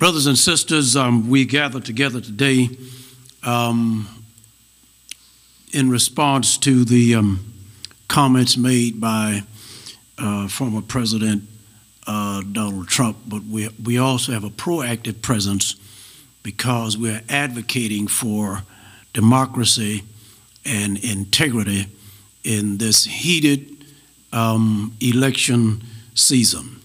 Brothers and sisters, we gather together today in response to the comments made by former President Donald Trump, but we also have a proactive presence because we're advocating for democracy and integrity in this heated election season.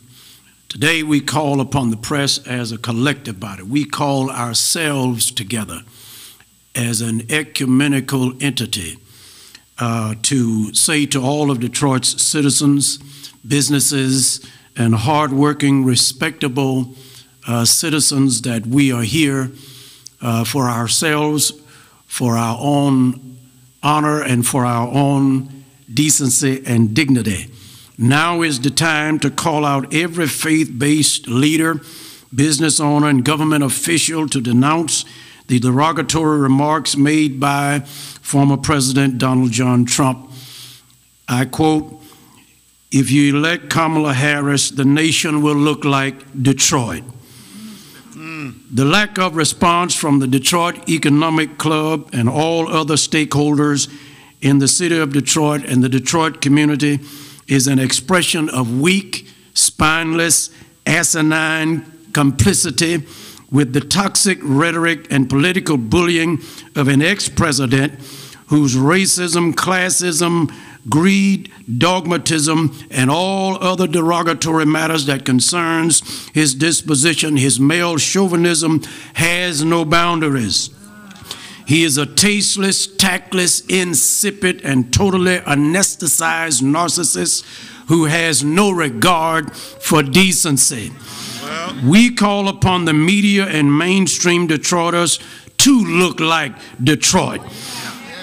Today we call upon the press as a collective body. We call ourselves together as an ecumenical entity to say to all of Detroit's citizens, businesses, and hardworking, respectable citizens that we are here for ourselves, for our own honor, and for our own decency and dignity. Now is the time to call out every faith-based leader, business owner, and government official to denounce the derogatory remarks made by former President Donald John Trump. I quote, "If you elect Kamala Harris, the nation will look like Detroit." The lack of response from the Detroit Economic Club and all other stakeholders in the city of Detroit and the Detroit community is an expression of weak, spineless, asinine complicity with the toxic rhetoric and political bullying of an ex-president whose racism, classism, greed, dogmatism, and all other derogatory matters that concerns his disposition, his male chauvinism, has no boundaries. He is a tasteless, tactless, insipid, and totally anesthetized narcissist who has no regard for decency. We call upon the media and mainstream Detroiters to look like Detroit.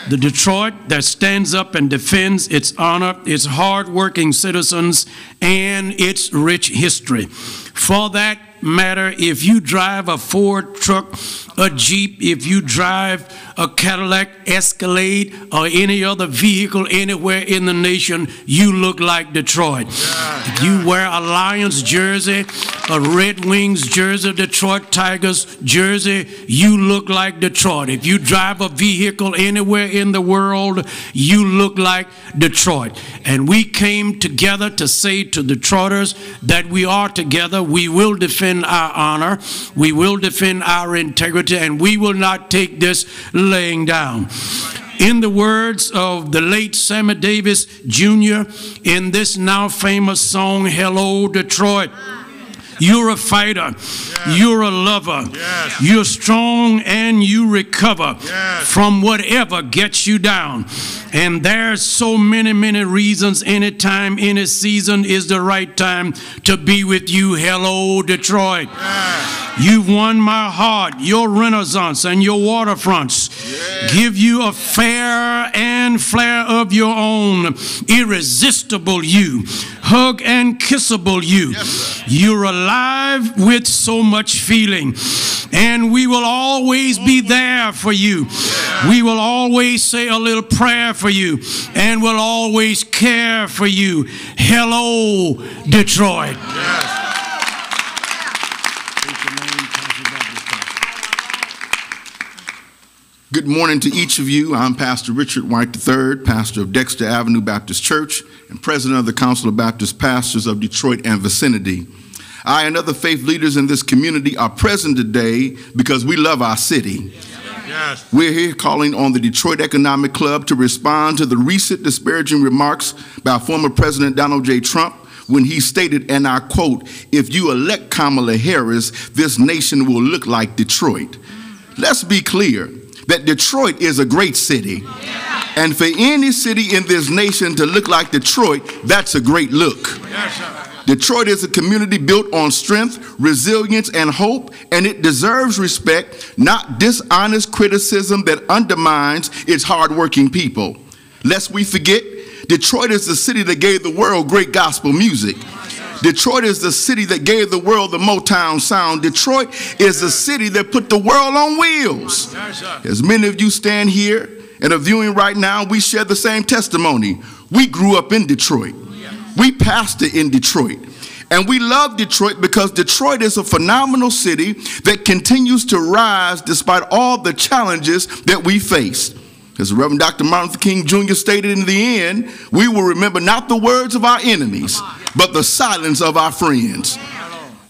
The Detroit that stands up and defends its honor, its hardworking citizens, and its rich history. For that matter, if you drive a Ford truck, a Jeep, if you drive a Cadillac Escalade or any other vehicle anywhere in the nation, you look like Detroit. If you wear a Lions jersey, a Red Wings jersey, Detroit Tigers jersey, you look like Detroit. If you drive a vehicle anywhere in the world, you look like Detroit. And we came together to say to Detroiters that we are together. We will defend our honor, we will defend our integrity, and we will not take this laying down. In the words of the late Sammy Davis Jr. in this now famous song, "Hello Detroit," you're a fighter, you're a lover, you're strong and you recover from whatever gets you down. And there's so many, many reasons anytime, any season is the right time to be with you. Hello, Detroit. You've won my heart, your Renaissance and your waterfronts. Give you a flair and flair of your own. Irresistible you. Hug and kissable you. You're alive with so much feeling. And we will always be there for you. We will always say a little prayer for you. And we'll always care for you. Hello, Detroit. Good morning to each of you. I'm Pastor Richard White III, pastor of Dexter Avenue Baptist Church and president of the Council of Baptist Pastors of Detroit and vicinity. I and other faith leaders in this community are present today because we love our city. We're here calling on the Detroit Economic Club to respond to the recent disparaging remarks by former President Donald J. Trump when he stated, and I quote, "If you elect Kamala Harris, this nation will look like Detroit." Let's be clear that Detroit is a great city. And for any city in this nation to look like Detroit, that's a great look. Detroit is a community built on strength, resilience, and hope, and it deserves respect, not dishonest criticism that undermines its hardworking people. Lest we forget, Detroit is the city that gave the world great gospel music. Detroit is the city that gave the world the Motown sound. Detroit is the city that put the world on wheels. As many of you stand here and are viewing right now, we share the same testimony. We grew up in Detroit. We pastor in Detroit. And we love Detroit because Detroit is a phenomenal city that continues to rise despite all the challenges that we face. As Reverend Dr. Martin Luther King Jr. stated, in the end, we will remember not the words of our enemies, but the silence of our friends.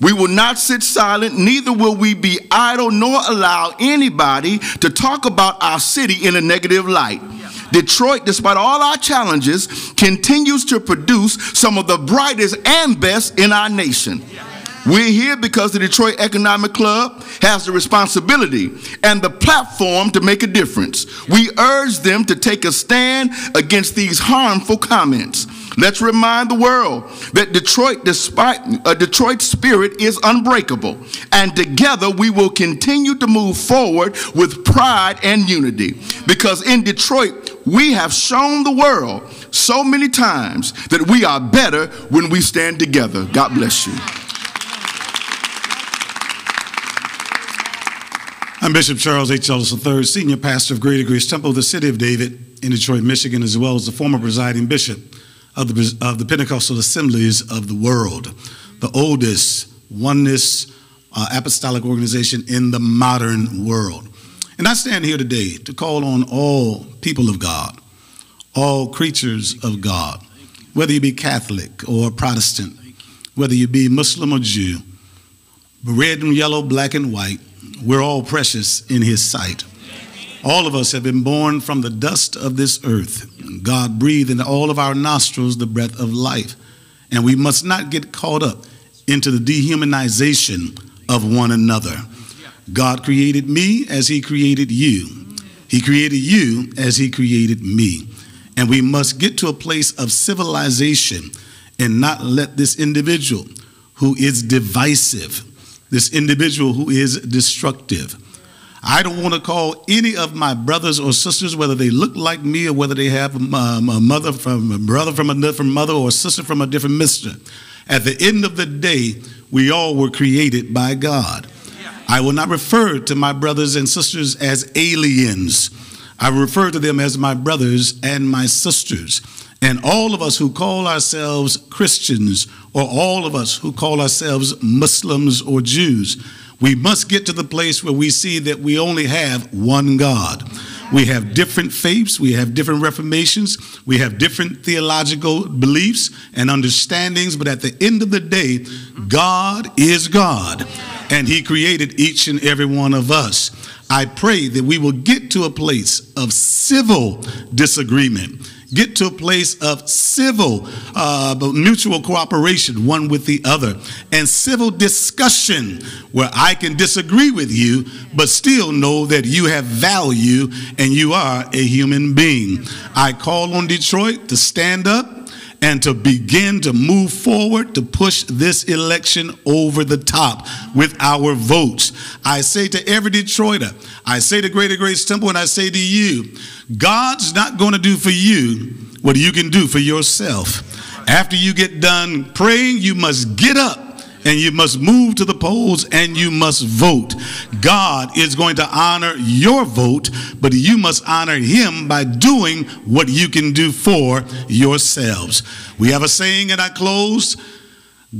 We will not sit silent, neither will we be idle, nor allow anybody to talk about our city in a negative light. Detroit, despite all our challenges, continues to produce some of the brightest and best in our nation. We're here because the Detroit Economic Club has the responsibility and the platform to make a difference. We urge them to take a stand against these harmful comments. Let's remind the world that Detroit's spirit is unbreakable, and together we will continue to move forward with pride and unity. Because in Detroit, we have shown the world so many times that we are better when we stand together. God bless you. I'm Bishop Charles H. Ellis III, Senior Pastor of Greater Grace Temple of the City of David in Detroit, Michigan, as well as the former presiding bishop of the Pentecostal Assemblies of the world, the oldest oneness apostolic organization in the modern world. And I stand here today to call on all people of God, all creatures of God, whether you be Catholic or Protestant, whether you be Muslim or Jew, red and yellow, black and white, we're all precious in his sight. All of us have been born from the dust of this earth. God breathed into all of our nostrils the breath of life. And we must not get caught up into the dehumanization of one another. God created me as he created you. He created you as he created me. And we must get to a place of civilization and not let this individual who is divisive, this individual who is destructive. I don't want to call any of my brothers or sisters, whether they look like me or whether they have a brother from a different mother or a sister from a different mister. At the end of the day, we all were created by God. I will not refer to my brothers and sisters as aliens. I refer to them as my brothers and my sisters. And all of us who call ourselves Christians, or all of us who call ourselves Muslims or Jews, we must get to the place where we see that we only have one God. We have different faiths, we have different reformations, we have different theological beliefs and understandings, but at the end of the day, God is God, and he created each and every one of us. I pray that we will get to a place of civil disagreement, get to a place of civil mutual cooperation one with the other, and civil discussion where I can disagree with you but still know that you have value and you are a human being. I call on Detroit to stand up and to begin to move forward to push this election over the top with our votes. I say to every Detroiter, I say to Greater Grace Temple, and I say to you, God's not going to do for you what you can do for yourself. After you get done praying, you must get up and you must move to the polls and you must vote. God is going to honor your vote, but you must honor him by doing what you can do for yourselves. We have a saying, and I close,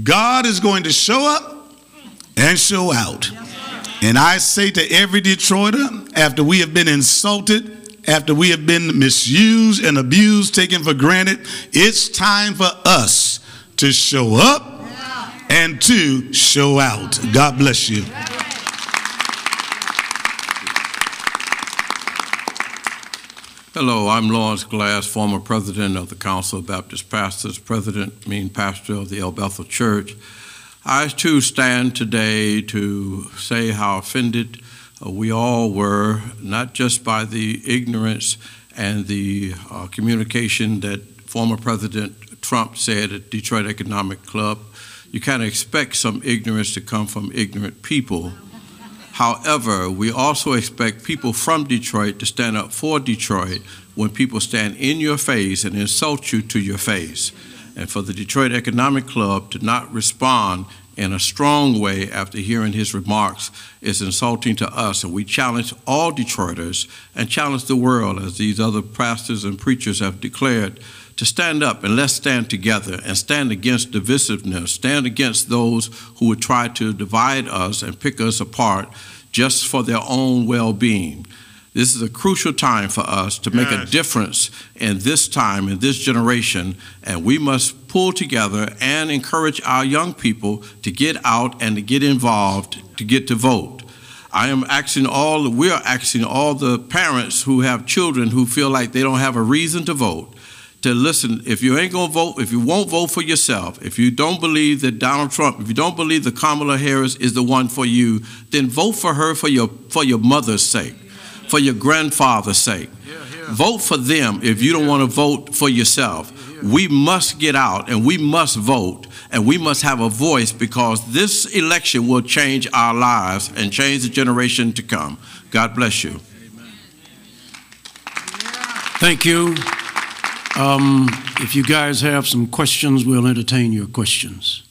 God is going to show up and show out. And I say to every Detroiter, after we have been insulted, after we have been misused and abused, taken for granted, it's time for us to show up and to show out. God bless you. Hello, I'm Lawrence Glass, former president of the Council of Baptist Pastors, pastor of the El Bethel Church. I too stand today to say how offended we all were, not just by the ignorance and the communication that former President Trump said at Detroit Economic Club. You kind of expect some ignorance to come from ignorant people. However, we also expect people from Detroit to stand up for Detroit when people stand in your face and insult you to your face. And for the Detroit Economic Club to not respond in a strong way after hearing his remarks is insulting to us. And we challenge all Detroiters and challenge the world, as these other pastors and preachers have declared, to stand up, and let's stand together and stand against divisiveness, stand against those who would try to divide us and pick us apart just for their own well-being. This is a crucial time for us to make a difference in this time, in this generation, and we must pull together and encourage our young people to get out and to get involved, to get to vote. we're asking all the parents who have children who feel like they don't have a reason to vote, to listen. If you ain't gonna vote, if you won't vote for yourself, if you don't believe that Donald Trump, if you don't believe that Kamala Harris is the one for you, then vote for her for your mother's sake, for your grandfather's sake. Vote for them if you don't want to vote for yourself. We must get out and we must vote and we must have a voice, because this election will change our lives and change the generation to come. God bless you. Thank you. If you guys have some questions, we'll entertain your questions.